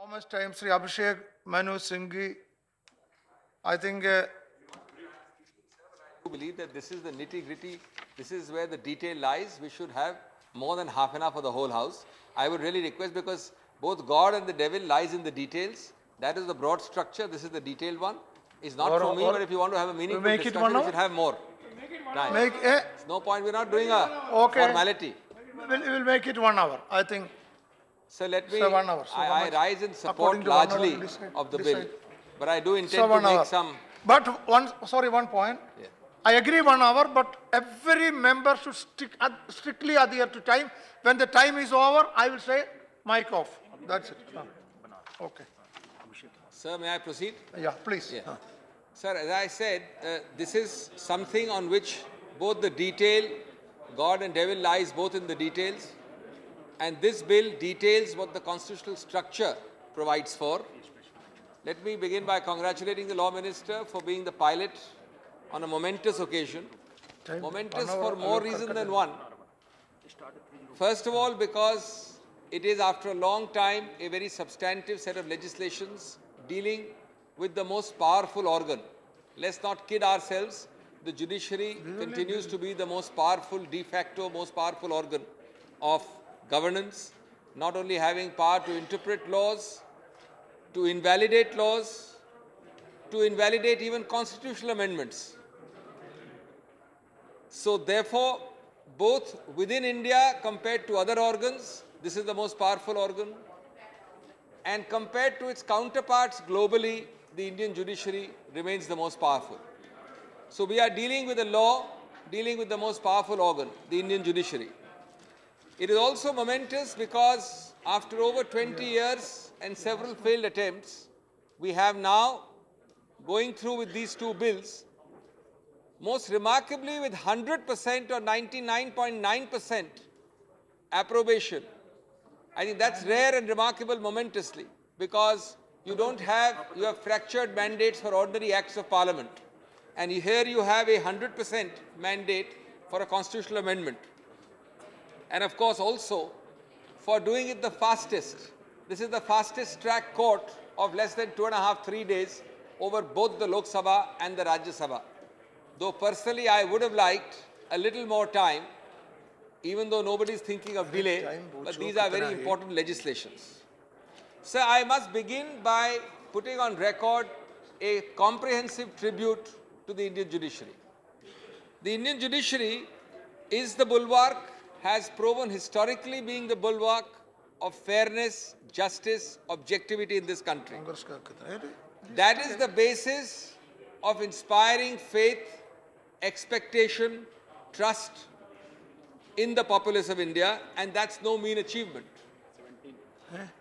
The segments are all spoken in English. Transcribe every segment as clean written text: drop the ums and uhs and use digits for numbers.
How much time, Sri Abhishek, Manu, Singhvi? I think I believe that this is the nitty-gritty, this is where the detail lies. We should have more than half an hour for the whole house. I would really request, because both God and the devil lies in the details. That is the broad structure, this is the detailed one. It's not for me, but if you want to have a meaningful discussion, we should have more time. It's no point, we're not doing a formality. We'll make it 1 hour, I think. So let me, 1 hour. So I rise in support largely of the bill, but I do intend to make some... But one point. Yeah. I agree 1 hour, but every member should strictly adhere to time. When the time is over, I will say mic off. That's it. Okay. Sir, may I proceed? Yeah, please. Yeah. Sir, as I said, this is something on which both the detail, God and devil lies both in the details. And this bill details what the constitutional structure provides for. Let me begin by congratulating the Law Minister for being the pilot on a momentous occasion. Momentous for more reasons than one. First of all, because it is, after a long time, a very substantive set of legislations dealing with the most powerful organ. Let's not kid ourselves. The judiciary continues to be the most powerful, de facto, most powerful organ of governance, not only having power to interpret laws, to invalidate laws, to invalidate even constitutional amendments. So therefore, both within India compared to other organs, this is the most powerful organ, and compared to its counterparts globally, the Indian judiciary remains the most powerful. So we are dealing with a law, dealing with the most powerful organ, the Indian judiciary. It is also momentous because after over 20 years and several failed attempts, we have now, going through with these two bills, most remarkably with 100% or 99.9% approbation. I think that's rare and remarkable momentously, because you have fractured mandates for ordinary acts of parliament. And here you have a 100% mandate for a constitutional amendment. And of course also for doing it the fastest. This is the fastest track court of less than 2.5, 3 days over both the Lok Sabha and the Rajya Sabha. Though personally I would have liked a little more time, even though nobody is thinking of delay, but these are very important legislations. Sir, I must begin by putting on record a comprehensive tribute to the Indian judiciary. The Indian judiciary is the bulwark, has proven historically being the bulwark of fairness, justice, objectivity in this country. That is the basis of inspiring faith, expectation, trust in the populace of India, and that's no mean achievement.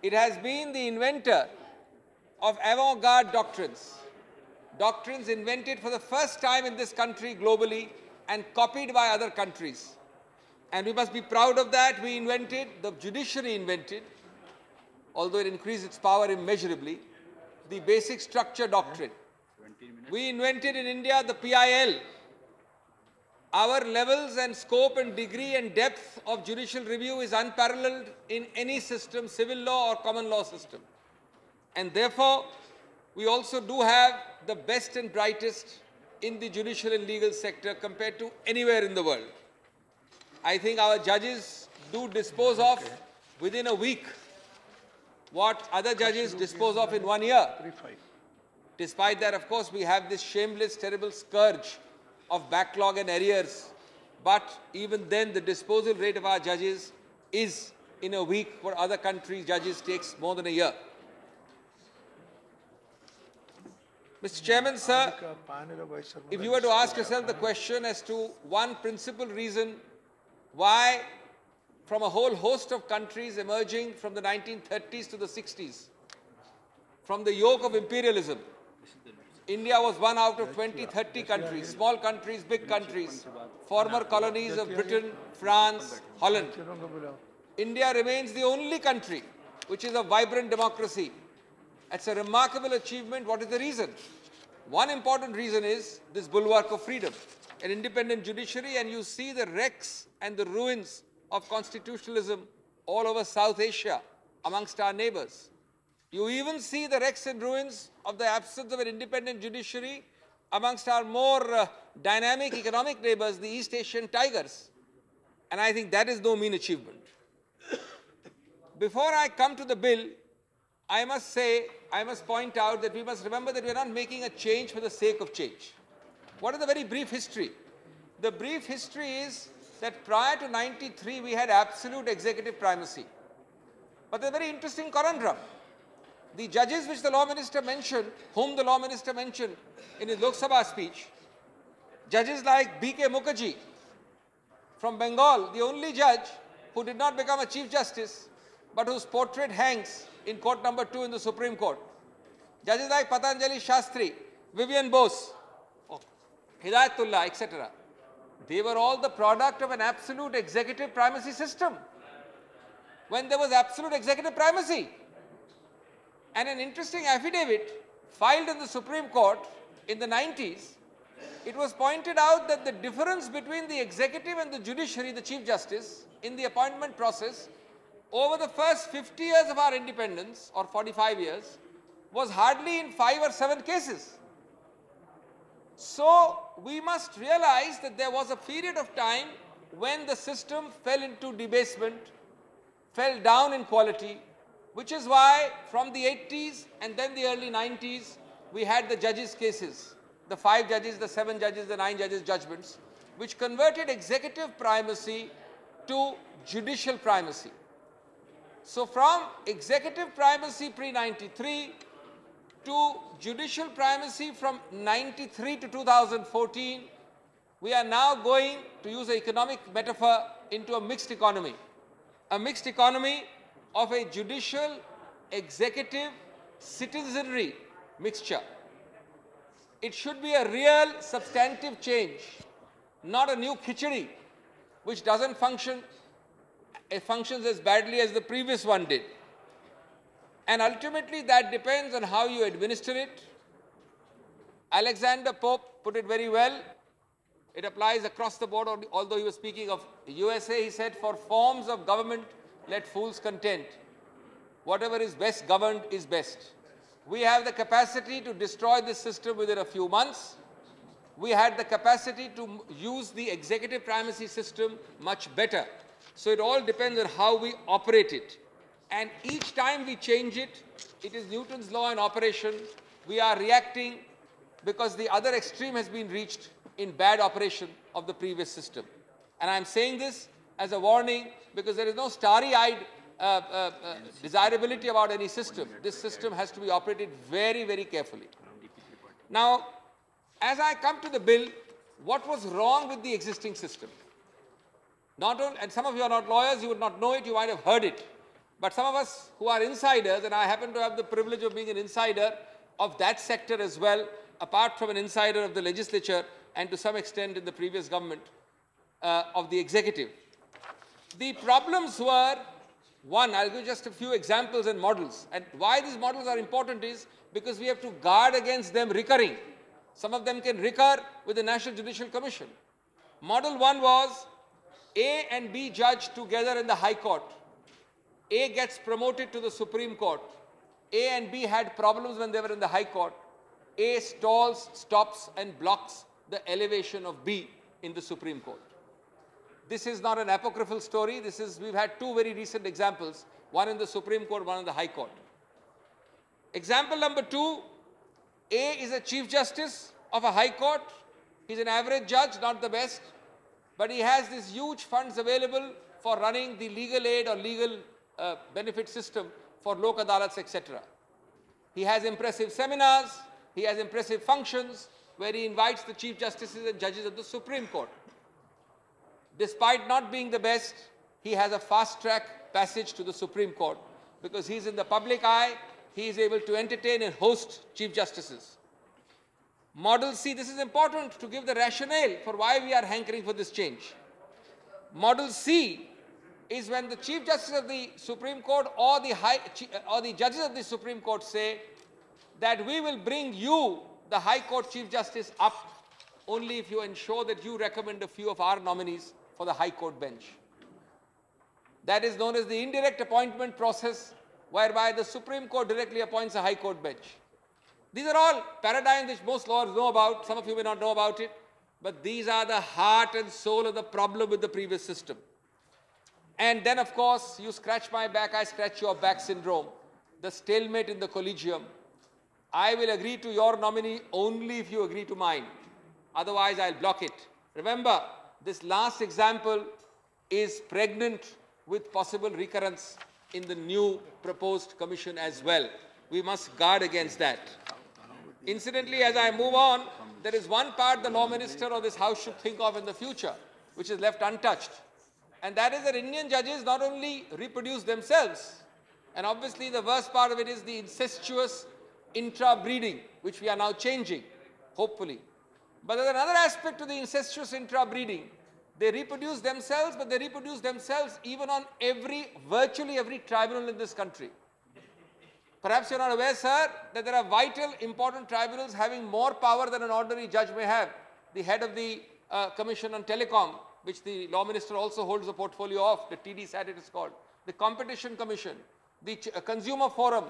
It has been the inventor of avant-garde doctrines, doctrines invented for the first time in this country globally and copied by other countries. And we must be proud of that. We invented, the judiciary invented, although it increased its power immeasurably, the basic structure doctrine. We invented in India the PIL. Our levels and scope and degree and depth of judicial review is unparalleled in any system, civil law or common law system. And therefore, we also do have the best and brightest in the judicial and legal sector compared to anywhere in the world. I think our judges do dispose of within a week what other judges dispose of in 1 year. Despite that, of course, we have this shameless, terrible scourge of backlog and arrears. But even then, the disposal rate of our judges is in a week, what other countries' judges takes more than a year. Mr. Chairman, sir, if you were to ask yourself the question as to one principal reason why, from a whole host of countries emerging from the 1930s to the 60s, from the yoke of imperialism, India was one out of 20, 30 countries, small countries, big countries, former colonies of Britain, France, Holland. India remains the only country which is a vibrant democracy. It's a remarkable achievement. What is the reason? One important reason is this bulwark of freedom, an independent judiciary, and you see the wrecks and the ruins of constitutionalism all over South Asia amongst our neighbors. You even see the wrecks and ruins of the absence of an independent judiciary amongst our more dynamic economic neighbors, the East Asian tigers. And I think that is no mean achievement. Before I come to the bill, I must point out that we must remember that we are not making a change for the sake of change. What is the very brief history? The brief history is that prior to 93, we had absolute executive primacy. But there's a very interesting conundrum. The judges which the law minister mentioned, whom the law minister mentioned in his Lok Sabha speech, judges like B.K. Mukherjee from Bengal, the only judge who did not become a Chief Justice, but whose portrait hangs in court number 2 in the Supreme Court. Judges like Patanjali Shastri, Vivian Bose, Hidayatullah, etc. They were all the product of an absolute executive primacy system. When there was absolute executive primacy. And an interesting affidavit filed in the Supreme Court in the 90s, it was pointed out that the difference between the executive and the judiciary, the Chief Justice, in the appointment process, over the first 50 years of our independence, or 45 years, was hardly in 5 or 7 cases. So, we must realize that there was a period of time when the system fell into debasement, fell down in quality, which is why from the 80s and then the early 90s, we had the judges' cases, the 5 judges, the 7 judges, the 9 judges' judgments, which converted executive primacy to judicial primacy. So from executive primacy pre-93 to judicial primacy from 93 to 2014, we are now going, to use an economic metaphor, into a mixed economy. A mixed economy of a judicial, executive, citizenry mixture. It should be a real substantive change, not a new khichdi, which doesn't function, it functions as badly as the previous one did. And ultimately that depends on how you administer it. Alexander Pope put it very well. It applies across the board, although he was speaking of USA, he said, for forms of government, let fools contend. Whatever is best governed is best. We have the capacity to destroy this system within a few months. We had the capacity to use the executive primacy system much better. So it all depends on how we operate it. And each time we change it, it is Newton's law in operation. We are reacting because the other extreme has been reached in bad operation of the previous system. And I'm saying this as a warning because there is no starry-eyed desirability about any system. This system has to be operated very, very carefully. Now, as I come to the bill, what was wrong with the existing system? Not only, and some of you are not lawyers, you would not know it, you might have heard it. But some of us who are insiders, and I happen to have the privilege of being an insider of that sector as well, apart from an insider of the legislature and to some extent in the previous government of the executive. The problems were, one, I'll give just a few examples and models. And why these models are important is because we have to guard against them recurring. Some of them can recur with the National Judicial Commission. Model 1 was A and B judge together in the High Court. A gets promoted to the Supreme Court. A and B had problems when they were in the High Court. A stalls, stops and blocks the elevation of B in the Supreme Court. This is not an apocryphal story. We've had 2 very recent examples, one in the Supreme Court, one in the High Court. Example number 2, A is a Chief Justice of a High Court. He's an average judge, not the best, but he has these huge funds available for running the legal aid or legal benefit system for Lok Adalats, etc. He has impressive seminars, he has impressive functions where he invites the Chief Justices and judges of the Supreme Court. Despite not being the best, he has a fast-track passage to the Supreme Court because he's in the public eye, he is able to entertain and host Chief Justices. Model C, this is important to give the rationale for why we are hankering for this change. Model C is when the Chief Justice of the Supreme Court or the judges of the Supreme Court say that we will bring you, the High Court Chief Justice, up only if you ensure that you recommend a few of our nominees for the High Court bench. That is known as the indirect appointment process, whereby the Supreme Court directly appoints a High Court bench. These are all paradigms which most lawyers know about. Some of you may not know about it. But these are the heart and soul of the problem with the previous system. And then, of course, you scratch my back, I scratch your back syndrome. The stalemate in the collegium. I will agree to your nominee only if you agree to mine. Otherwise, I'll block it. Remember, this last example is pregnant with possible recurrence in the new proposed commission as well. We must guard against that. Incidentally, as I move on, there is one part the Law Minister or this House should think of in the future, which is left untouched. And that is that Indian judges not only reproduce themselves, and obviously the worst part of it is the incestuous intra-breeding, which we are now changing, hopefully. But there's another aspect to the incestuous intra-breeding. They reproduce themselves, but they reproduce themselves even on virtually every tribunal in this country. Perhaps you're not aware, sir, that there are vital, important tribunals having more power than an ordinary judge may have. The head of the Commission on Telecom, which the Law Minister also holds a portfolio of, the TDSAT it is called, the Competition Commission, the Consumer Forum.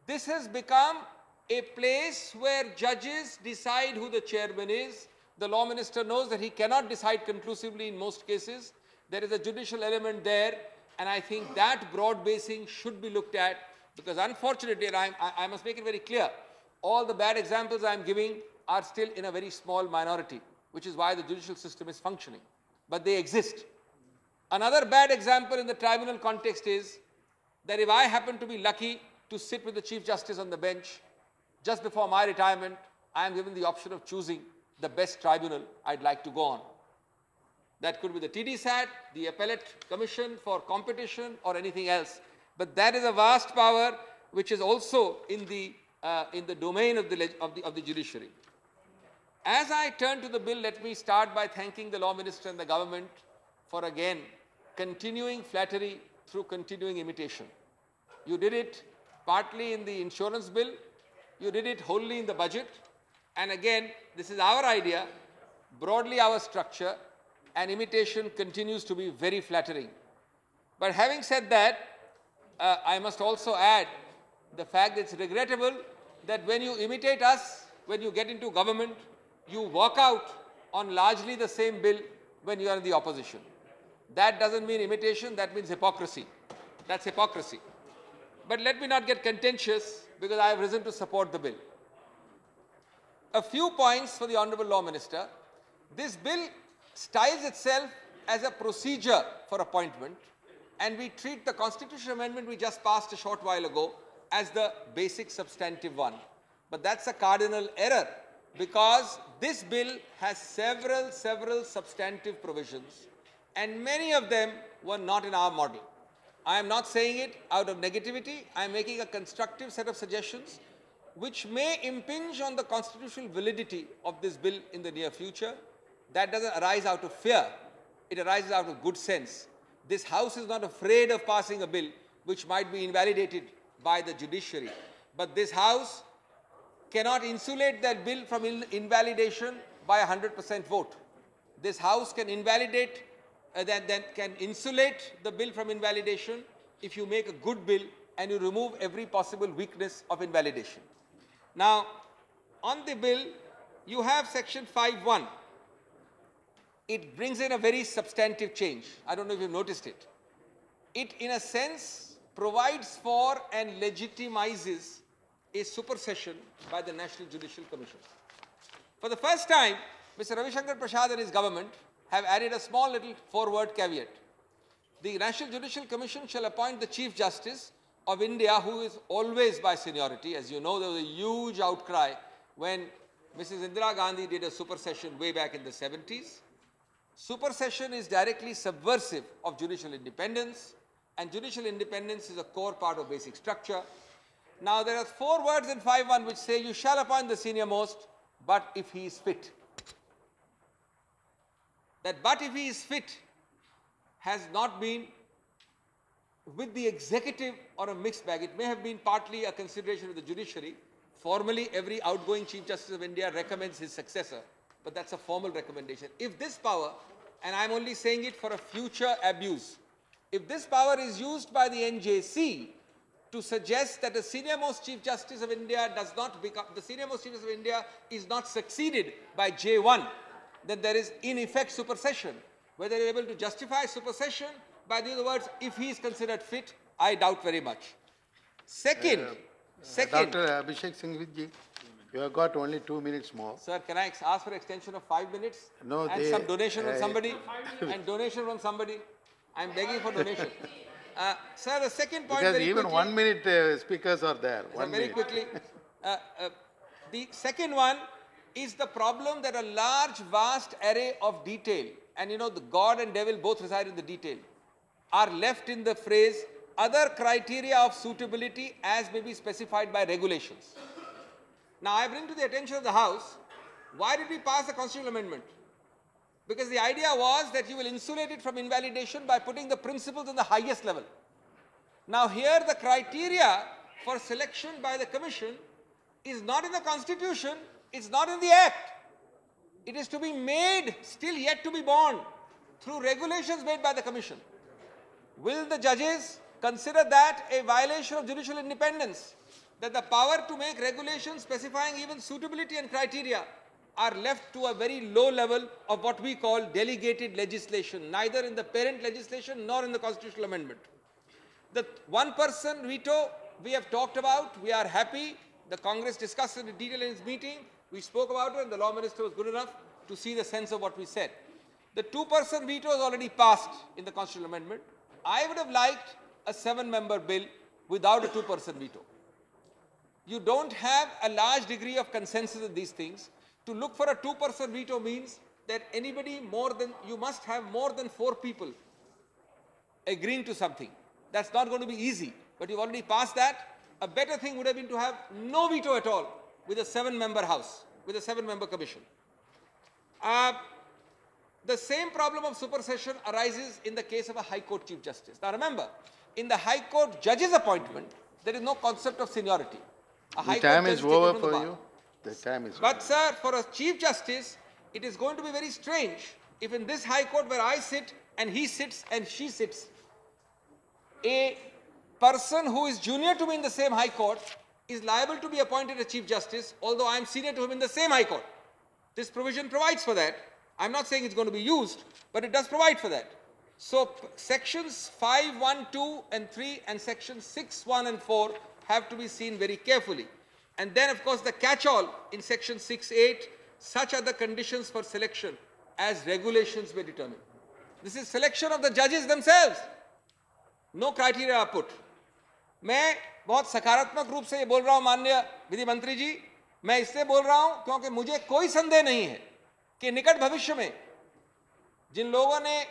This has become a place where judges decide who the chairman is. The Law Minister knows that he cannot decide conclusively in most cases. There is a judicial element there, and I think that broad basing should be looked at. Because unfortunately, and I must make it very clear, all the bad examples I am giving are still in a very small minority, which is why the judicial system is functioning. But they exist. Another bad example in the tribunal context is that if I happen to be lucky to sit with the Chief Justice on the bench, just before my retirement, I am given the option of choosing the best tribunal I'd like to go on. That could be the TDSAT, the Appellate Commission for Competition, or anything else. But that is a vast power which is also in the domain of the judiciary. As I turn to the bill, let me start by thanking the Law Minister and the government for again continuing flattery through continuing imitation. You did it partly in the insurance bill, you did it wholly in the budget, and again, this is our idea, broadly our structure, and imitation continues to be very flattering. But having said that, I must also add the fact that it's regrettable that when you imitate us, when you get into government, you walk out on largely the same bill when you are in the opposition. That doesn't mean imitation, that means hypocrisy. That's hypocrisy. But let me not get contentious because I have risen to support the bill. A few points for the Honourable Law Minister. This bill styles itself as a procedure for appointment, and we treat the constitutional amendment we just passed a short while ago as the basic substantive one. But that's a cardinal error, because this bill has several substantive provisions, and many of them were not in our model. I am not saying it out of negativity. I am making a constructive set of suggestions which may impinge on the constitutional validity of this bill in the near future. That doesn't arise out of fear. It arises out of good sense. This House is not afraid of passing a bill which might be invalidated by the judiciary. But this House cannot insulate that bill from invalidation by a 100% vote. This House can invalidate, can insulate the bill from invalidation if you make a good bill and you remove every possible weakness of invalidation. Now, on the bill, you have section 5(1). It brings in a very substantive change. I don't know if you've noticed it. It, in a sense, provides for and legitimizes a supersession by the National Judicial Commission. For the first time, Mr. Ravi Shankar Prasad and his government have added a small little four-word caveat. The National Judicial Commission shall appoint the Chief Justice of India, who is always by seniority. As you know, there was a huge outcry when Mrs. Indira Gandhi did a supersession way back in the 70s. Supersession is directly subversive of judicial independence, and judicial independence is a core part of basic structure. Now, there are four words in 5(1) which say you shall appoint the senior most, but if he is fit. That "but if he is fit" has not been with the executive or a mixed bag. It may have been partly a consideration of the judiciary. Formally, every outgoing Chief Justice of India recommends his successor, but that's a formal recommendation. If this power, and I'm only saying it for a future abuse, if this power is used by the NJC to suggest that the senior-most Chief Justice of India does not become, the senior-most Chief Justice of India is not succeeded by J1, then there is in effect supersession. Whether they are able to justify supersession by the other words, if he is considered fit, I doubt very much. Second, Dr. Abhishek Singhvi ji, you have got only 2 minutes more. Sir, can I ask for extension of 5 minutes? No, and some donation from somebody? And donation from somebody? I am begging for donation. Sir, the second point Because very even quickly, 1 minute speakers are there. sir, very quickly. The second one is the problem that a large, vast array of detail, and you know, the God and devil both reside in the detail, are left in the phrase other criteria of suitability as may be specified by regulations. Now, I bring to the attention of the House, why did we pass a constitutional amendment? Because the idea was that you will insulate it from invalidation by putting the principles on the highest level. Now, here the criteria for selection by the Commission is not in the Constitution, it's not in the Act. It is to be made, still yet to be born, through regulations made by the Commission. Will the judges consider that a violation of judicial independence, that the power to make regulations specifying even suitability and criteria are left to a very low level of what we call delegated legislation, neither in the parent legislation nor in the constitutional amendment? The one-person veto we have talked about, we are happy. The Congress discussed it in detail in its meeting. We spoke about it and the Law Minister was good enough to see the sense of what we said. The two-person veto is already passed in the constitutional amendment. I would have liked a 7-member bill without a two-person veto. You don't have a large degree of consensus in these things. To look for a two-person veto means that anybody more than, you must have more than 4 people agreeing to something. That's not going to be easy, but you've already passed that. A better thing would have been to have no veto at all with a 7-member House, with a 7-member Commission. The same problem of supersession arises in the case of a High Court Chief Justice. Now remember, in the High Court judge's appointment, there is no concept of seniority. The time is over for you. The time is over. But sir, for a Chief Justice, it is going to be very strange if in this High Court where I sit and he sits and she sits, a person who is junior to me in the same High Court is liable to be appointed a Chief Justice, although I am senior to him in the same High Court. This provision provides for that. I'm not saying it's going to be used, but it does provide for that. So sections 5, 1, 2 and 3 and sections 6, 1 and 4 have to be seen very carefully. And then of course the catch-all in section 6, 8, such are the conditions for selection as regulations may determine. This is selection of the judges themselves. No criteria are put. मैं बहुत सकारात्मक रूप से ये बोल रहा हूँ माननीय विधि मंत्री जी, मैं इसलिए बोल रहा हूँ क्योंकि मुझे कोई संदेह नहीं है कि निकट भविष्य में जिन लोगों ने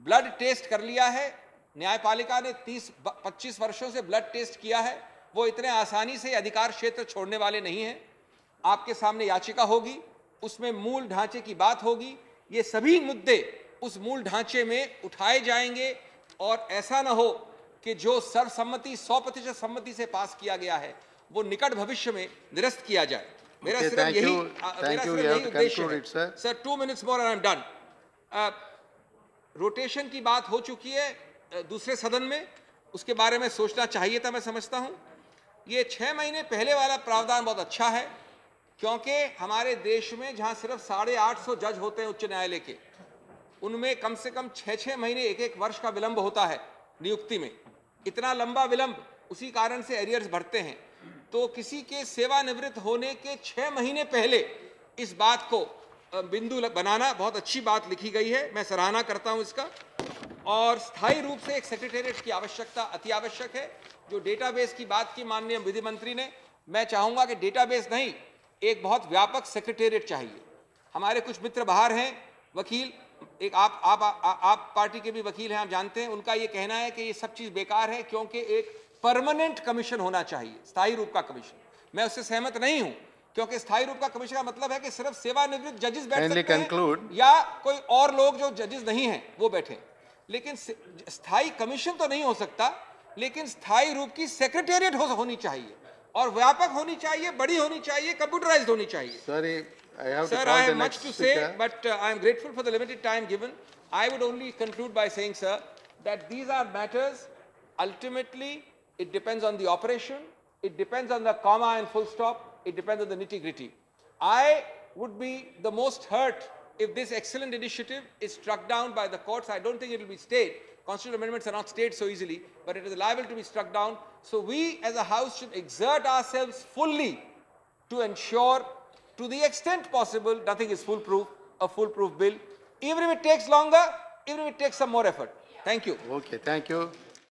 ब्लड टेस्ट कर लिया है, न्यायपालिका ने 30-25 वर्षों से ब्लड टेस्ट किया है, वो इतने आसानी से अधिकार क्षेत्र छोड़ने वाले नहीं हैं। आपके सामने याचिका होगी, उसमें मूल ढांचे की बात होगी, ये सभी मुद्दे उस मूल ढांचे में उठाए जाएंगे और ऐसा न हो कि जो सर्वसम्मति 100% सम्मति से पास किया गया है वो निकट भविष्य में निरस्त किया जाए। मेरा सिर्फ यही उद्देश्य है। Sir 2 minutes more and I'm done. Rotation की बात हो चुकी है दूसरे सदन में, उसके बारे में सोचना चाहिए था, मैं समझता हूं। ये 6 महीने पहले वाला प्रावधान बहुत अच्छा है क्योंकि हमारे देश में जहां सिर्फ 850 जज होते हैं उच्च न्यायालय के, उनमें कम से कम 6-6 महीने 1-1 वर्ष का विलंब होता है नियुक्ति में। इतना लंबा विलंब, उसी कारण से एरियर्स बढ़ते हैं। तो किसी के सेवानिवृत्त होने के 6 महीने पहले इस बात को बिंदु बनाना बहुत अच्छी बात लिखी गई है, मैं सराहना करता हूं इसका। और स्थायी रूप से एक सेक्रेटेरिएट की आवश्यकता अति आवश्यक है। जो डेटाबेस की बात की माननीय विधि मंत्री ने, मैं चाहूंगा कि डेटाबेस नहीं, एक बहुत व्यापक सेक्रेटेरिएट चाहिए। हमारे कुछ मित्र बाहर हैं, वकील, एक आप पार्टी के भी वकील हैं, आप जानते हैं, उनका ये कहना है कि ये सब चीज बेकार है क्योंकि एक परमानेंट कमीशन होना चाहिए, स्थायी रूप का कमीशन। मैं उससे सहमत नहीं हूं क्योंकि स्थायी रूप का कमीशन का मतलब है कि सिर्फ सेवानिवृत्त जजेस बैठ सकते हैं या कोई और लोग जो जजेस नहीं हैं वो बैठे। लेकिन स्थायी कमीशन तो नहीं हो सकता, लेकिन स्थायी रूप की सेक्रेटेरिएट होनी चाहिए और व्यापक होनी चाहिए, बड़ी होनी चाहिए, कंप्यूटराइज्ड होनी चाहिए। Sir, I have much to say, but I am grateful for the limited time given. I would only conclude by saying, sir, that these are matters ultimately it depends on the operation, it depends on the comma and full stop, it depends on the nitty-gritty. I would be the most hurt if this excellent initiative is struck down by the courts. I don't think it will be stayed. Constitutional amendments are not stayed so easily, but it is liable to be struck down. So we as a House should exert ourselves fully to ensure, to the extent possible, nothing is foolproof, a foolproof bill, even if it takes longer, even if it takes some more effort. Thank you. Okay, thank you.